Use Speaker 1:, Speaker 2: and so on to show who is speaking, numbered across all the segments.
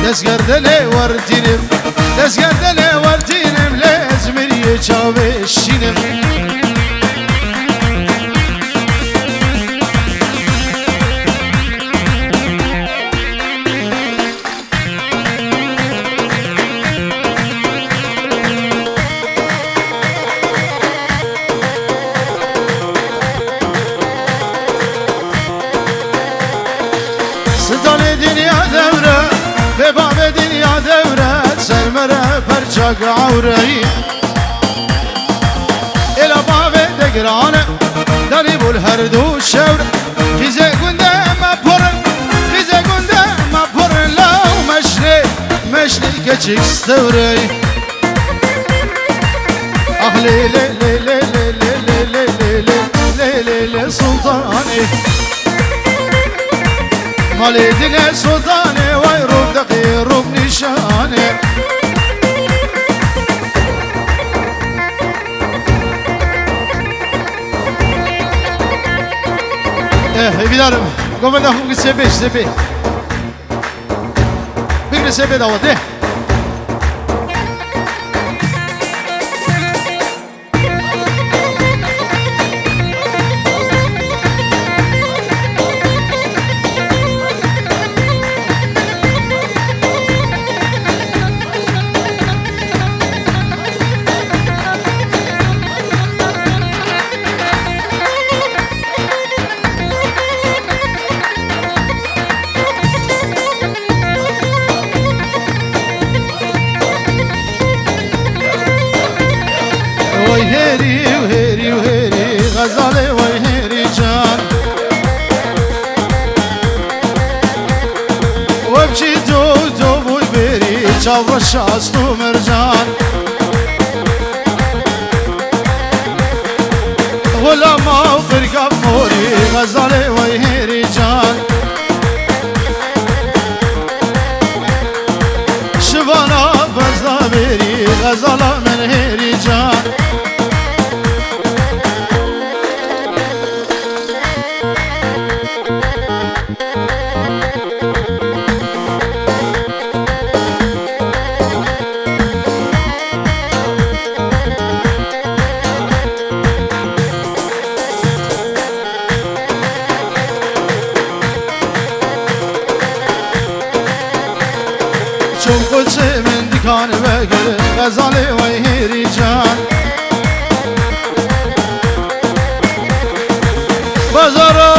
Speaker 1: دزگردله وردینم دزگردله وردینم لازمری چاوشینم ستان دنیا دوره به باب دنیا دوره سرمره پرچاق عورهی الى باب دگرانه داری بول هر دو شور خیزه گنده مپرن خیزه گنده مپرن لاو مشلی کچک ستوری آخ لی لی لی لی لی لی لی لی لی لی سلطانی مالی دل سلطانه وای روب دقی روب نشانه بیدارم گفت دخون که سبه بگیر سبه داوته وهيري غزالي وهيري جان وبشي دو بوي بيري شاور شاستو مرجان غلما وفرقة موري غزالي وهيري جان شبانا بزا بيري غزالة من هيري جان چون قدس من دکان بگر غزاله و هیری جان بازارا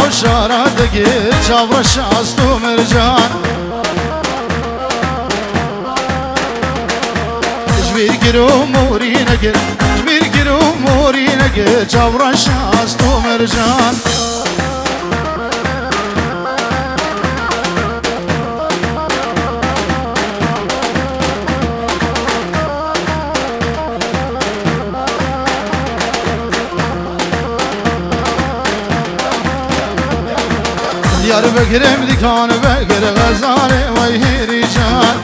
Speaker 1: و شارا دگیر چاورش از تو مرجان جبیر گیرو موری نگر جبیر گیرو موری نگر چاورش از تو مرجان یار بگرم دیکان بگر غزاله و هیری جان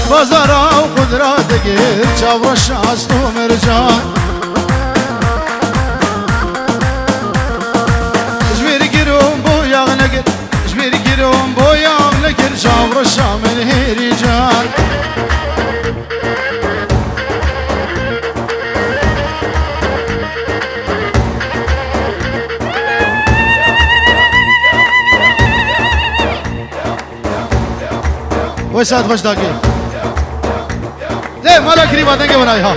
Speaker 1: بازارا و قدرت دگیر چاوش از تو مرجان جبیر گیرم بو یاغ نگر جبیر گیرم بو یاغ نگر چاوش من هیری جان وساعد خوش داکی ले माला खरी बातें क्या बनाई हाँ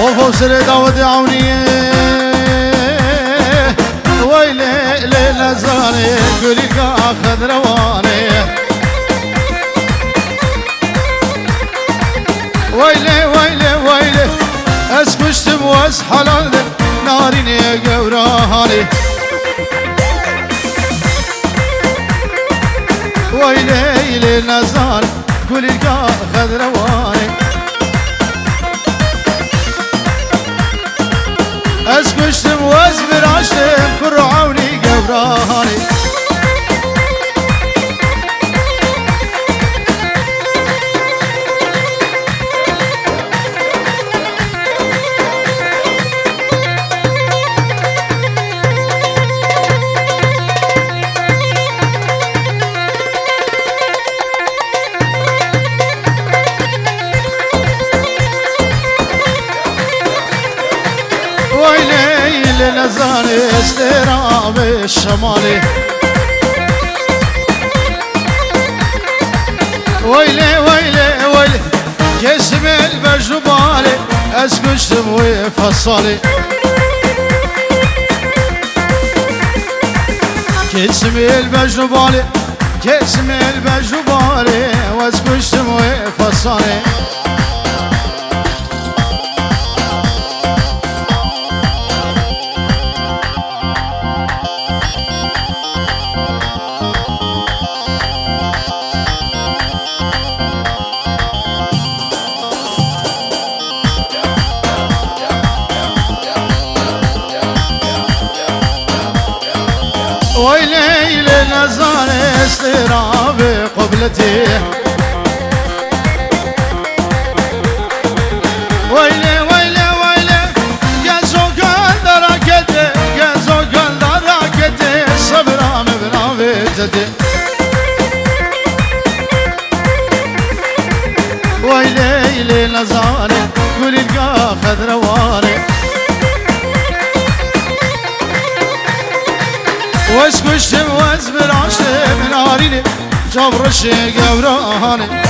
Speaker 1: ओ फौसले दावत आउनी ويلي ليلة زاني قولي اخذ رواني ويلي ويلي ويلي اسكشتم واسحلال ناريني قوراني ويلي نزار كل القا خضرواني اسكشتم وازبر عشتم كل عوني قبراني ويلي نزاني استراب الشمالي ويلي جسم البجبالي اسكشتم ويفصلي جسم البجبالي واسكشتم ويفصلي ويلي نزار استراب قبلتي ويلي قازو قال راكتي صبرا مبرا بيتتي ويلي نزار كل القا خضرواني واسكشتم وازبر عشتم ناريني جبر الشي قبراني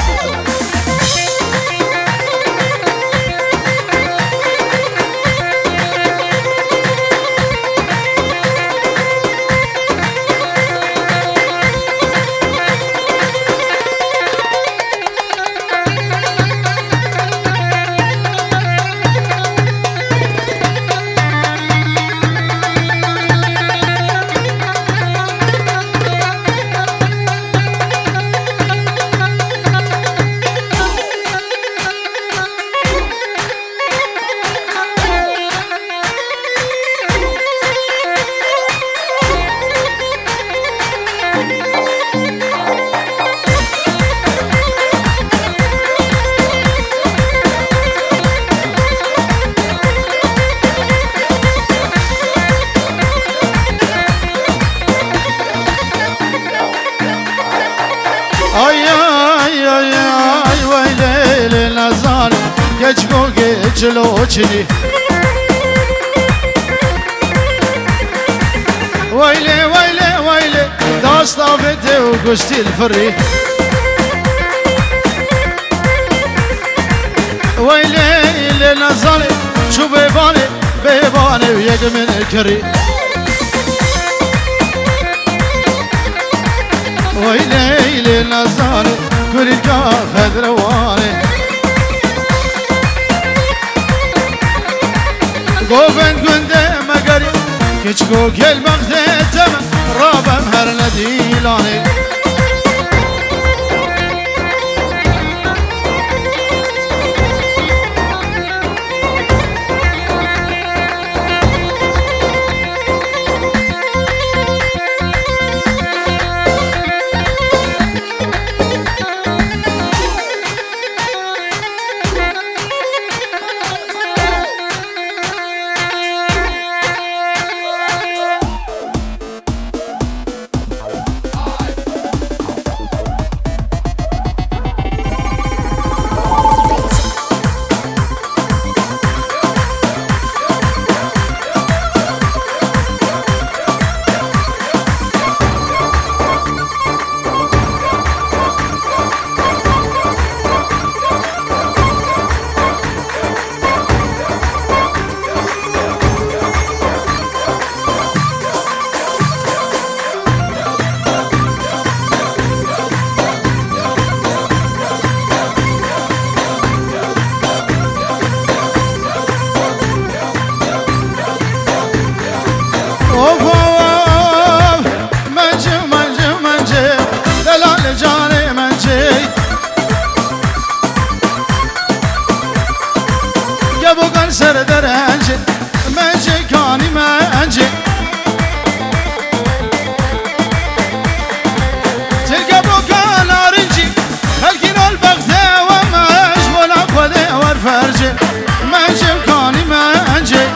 Speaker 1: ay ويلي نزار كجكو كجلوچني ويلي داستافته وقشتي الفري ويلي نزار شو بيباني ويق من كري ويلي نزار كل القا خضرواني قوفن قنده مقري كجكو كل مغزيتم رابم هر نديلاني سر درنجه منجه کانی منجه تلقى بوكا نارنجي هلكين البغزة وماش ولا خذي ورفرجه منجه كاني منجه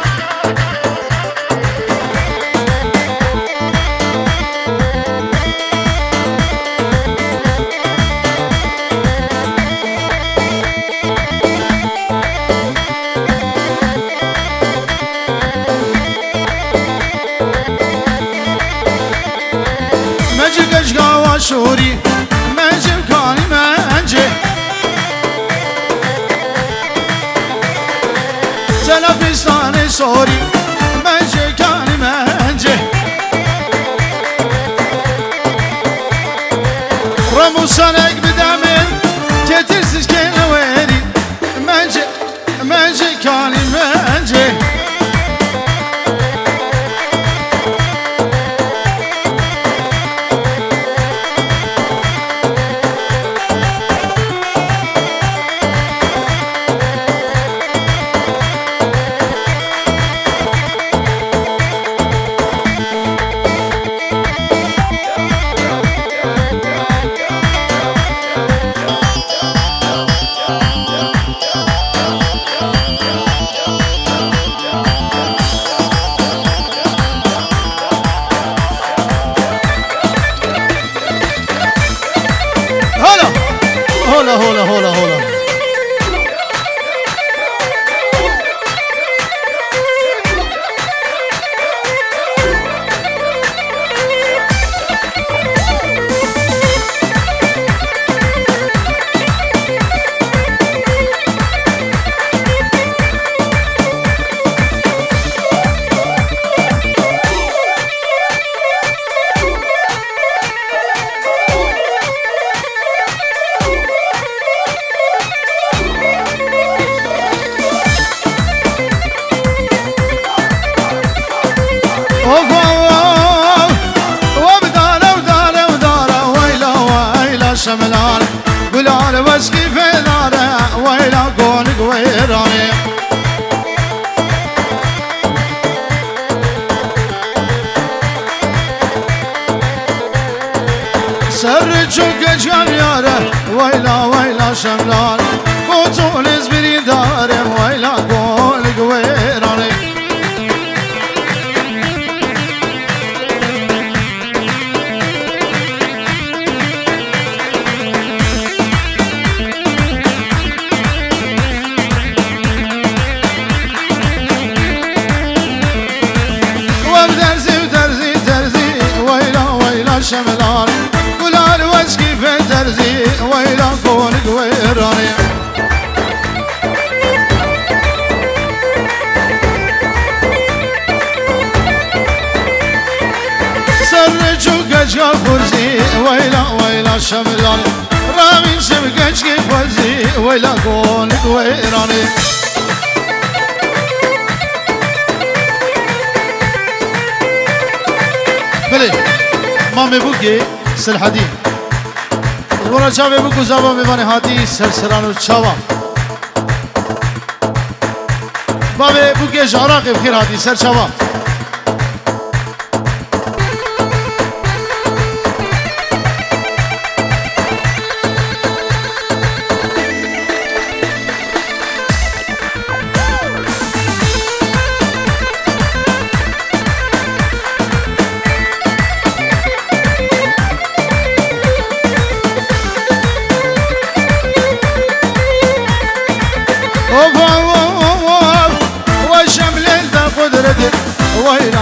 Speaker 1: قشقا وشوري منجم كاني منجه تلفستان سوري منجه كاني منجه رموسانك بدمين تترسش كينا ويري منجه كاني منجه هولا شملان بلال وسقي في داره ويلا قولك ويراني سر چوك جام ياره ويلا شملان بطول زبري داره ويلا قولك ويراني شملان بلال وسقي في ترزي ويلا قولك ويراني سر چوكشكا فرزي ويلا شملان رامين شبكشكي فرزي ويلا قولك ويراني بلي مامي بوكي سلحدي ورا شابه بوكو زابا ميواني هاتي سرسرانو تشاوا بابي بوكي جاراقي بخير هاتي سر شاوا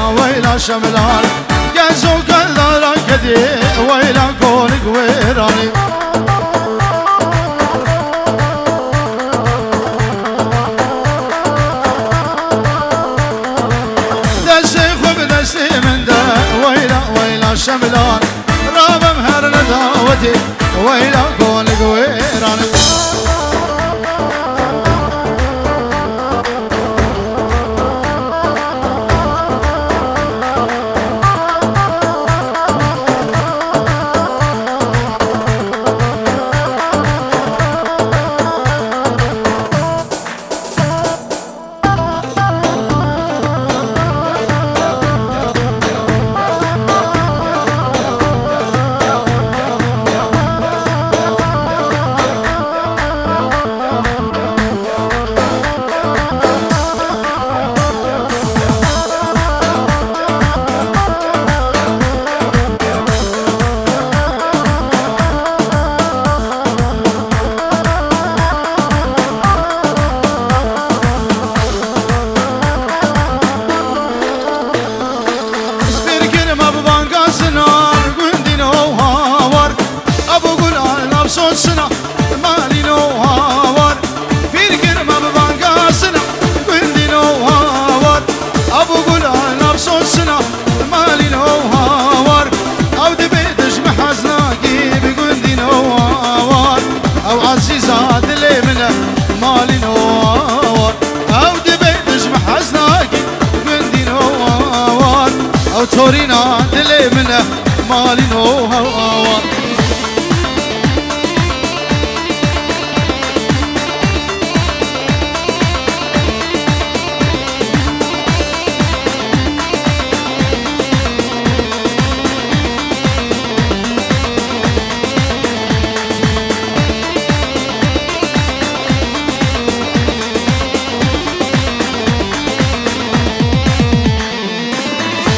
Speaker 1: ويلا شملان جازو كالدارا كدي ويلا قولك ويراني دستي خوب دستي من دا ويلا شملان رابم هر نداوتي ويلا قولك ويراني منه مالي نوهوار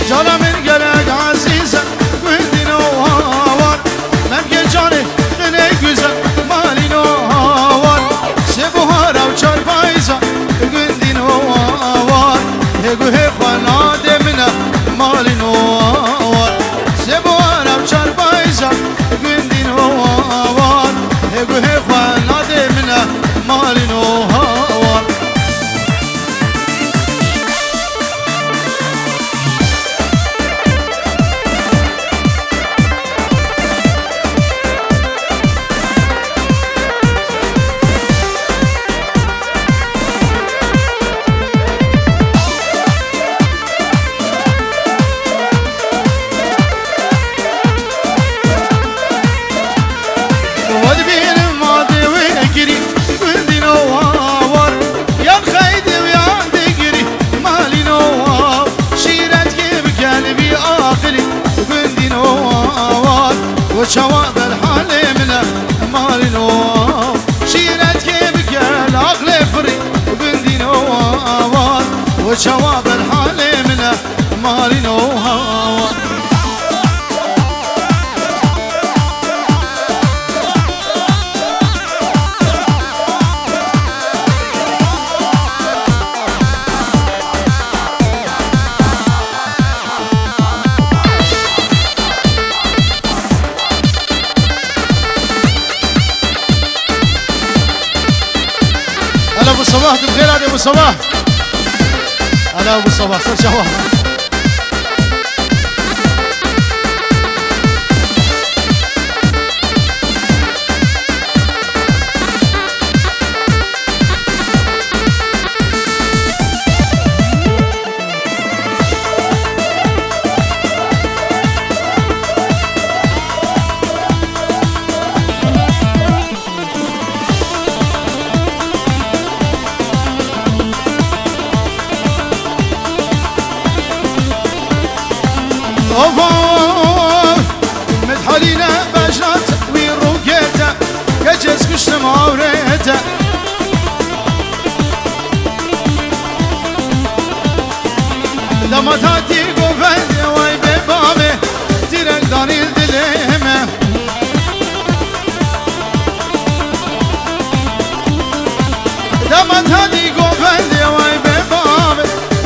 Speaker 1: جانا من گرگ عزیزه گندی نوهوار ممگه جانه دنه گوزه مالی نوهوار سه بوهارا و چار پایزه گندی نوهوار هگو هفانا ده منه مالی نوهوار سه بوهارا و چار پایزه گندی نوهوار هگو هفانا ده منه مالی نوهوار وشواب الحال منه مالي نوار شيرت كيف قال عقلي فري وبندي نوار وشواب الحال منه مالي نوار هلا ابو صباح بخير يا ابو صباح هلا ابو صباح صار شهوه اوه متحالينا بجرات ويروقيته كجز كشت ماوريته لما تاتي قوفل واي ببامي تيرك داني الدليمه لما تاتي قوفل واي ببامي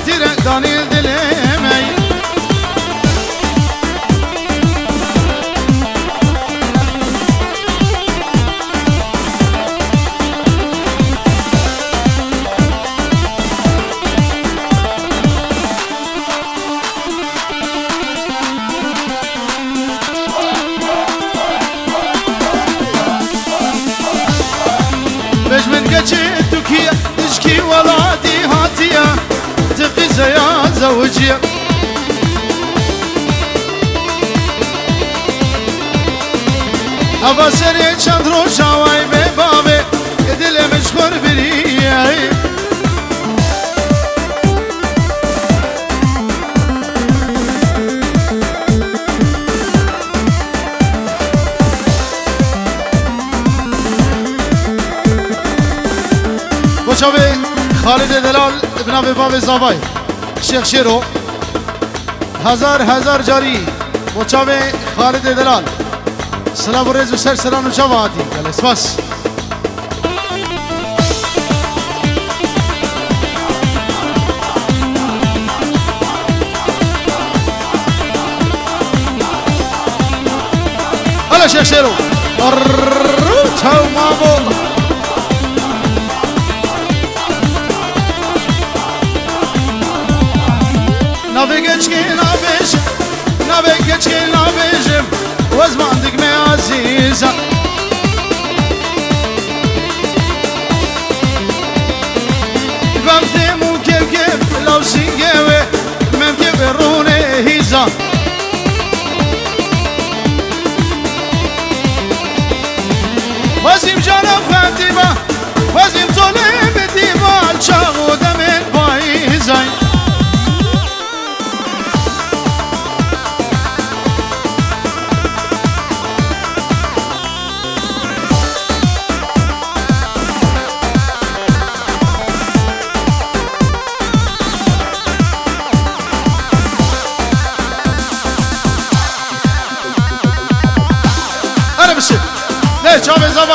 Speaker 1: تيرك داني الدليمه من قجي تركيا تشكي ولادي هاتيا تقي يا زوجيا ابا سري چندرو شاوي ببابي دل مشغول بريي وشابه خالد دلال ابن ابي باب زاوای شیخ شیرو هزار جاری وشابه خالد دلال سلام و رز و سر سلام و جوادی گلس بس هلا شیخ شیرو تو مامو نبی گچ که نبیشم وزمان دگمه عزیزم بمتمو که لو سینگه ممکن برونه هیزم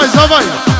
Speaker 1: زبای زبای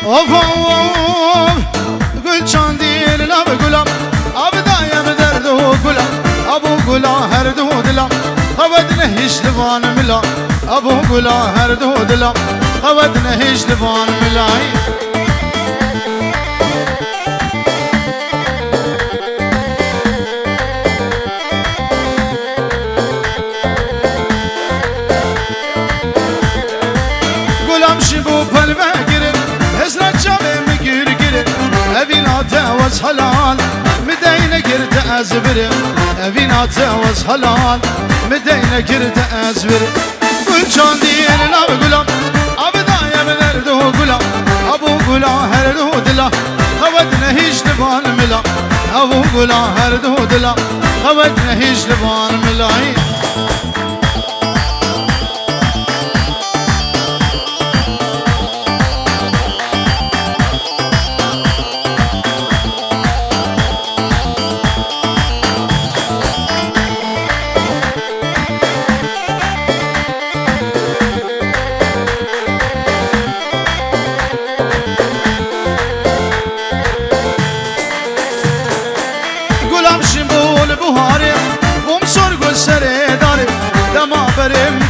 Speaker 1: اوف اوف گل چاندین لب گلم آب دایم درد و گلم ابو گلا هر دو دلم خود نهیش لبان ملا ابو گلا هر دو دلم خود نهیش لبان ملای گلم شبو پلوه گیره حسرت جامه مگیر گیره اوینات وز حلال مدینه گرد از بره اوینات وز حلال مدینه گرد از بره گل چاندین لب گلم آب دایم درد و گلم ابو گلا هر دو دلم خود نهیش لبان ملا ابو گلا هر دو دلم خود نهیش لبان ملای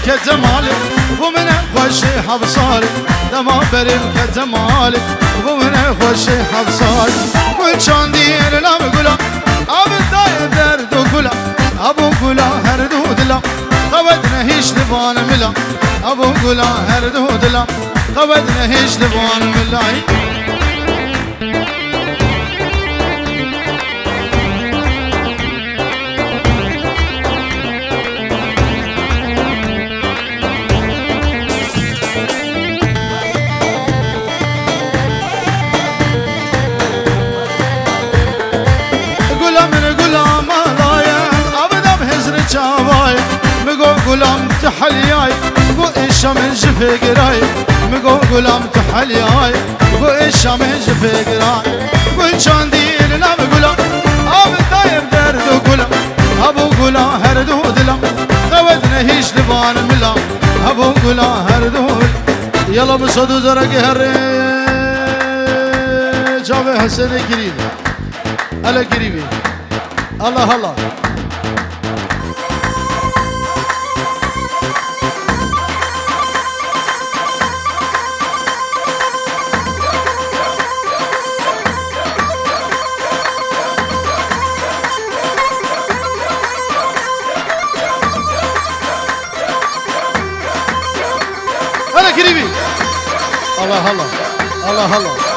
Speaker 1: که جمالی و من خوش حفصالی دما بریم که جمالی و من خوش حفصالی گل چاندین لب گلم آب دای درد و گلم ابو گلا هر دو دلم خود نهیش لبان ملا ابو گلا هر دو دلم خود نهیش لبان ملای غلام تحلياي بو الشام جفقراي مگو غلام تحلياي بو الشام جفقراي قل چاندين لب غلام اب دايم درد غلام ابو غلام هر دو دلم قود نهيش لبان ملا ابو غلام هر دو يلا بصدو زرق هر جاب حسن قريب على قريب الله الله قريبي الله الله الله الله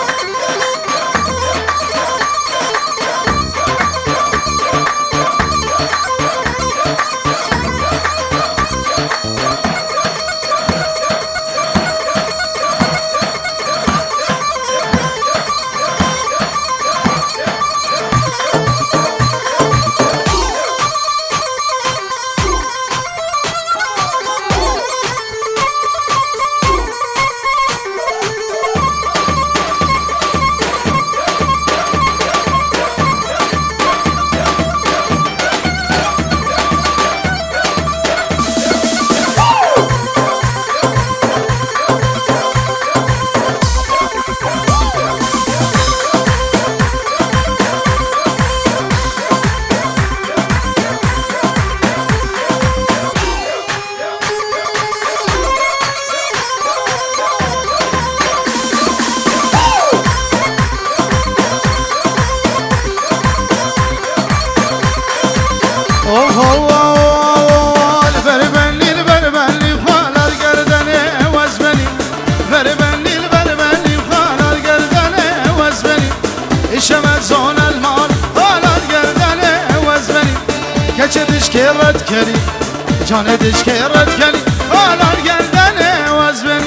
Speaker 1: جان دش که رد کنی حالا گردن واز بنی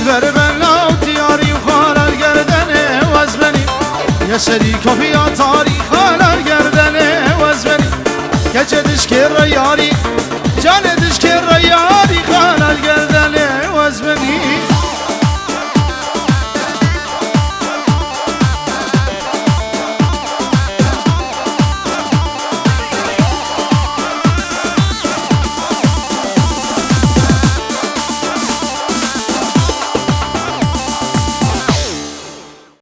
Speaker 1: بر بلا و تیاری و حالا گردن واز بنی یه سری کافی ها تاریخ حالا گردن واز بنی که چه دش که را یاری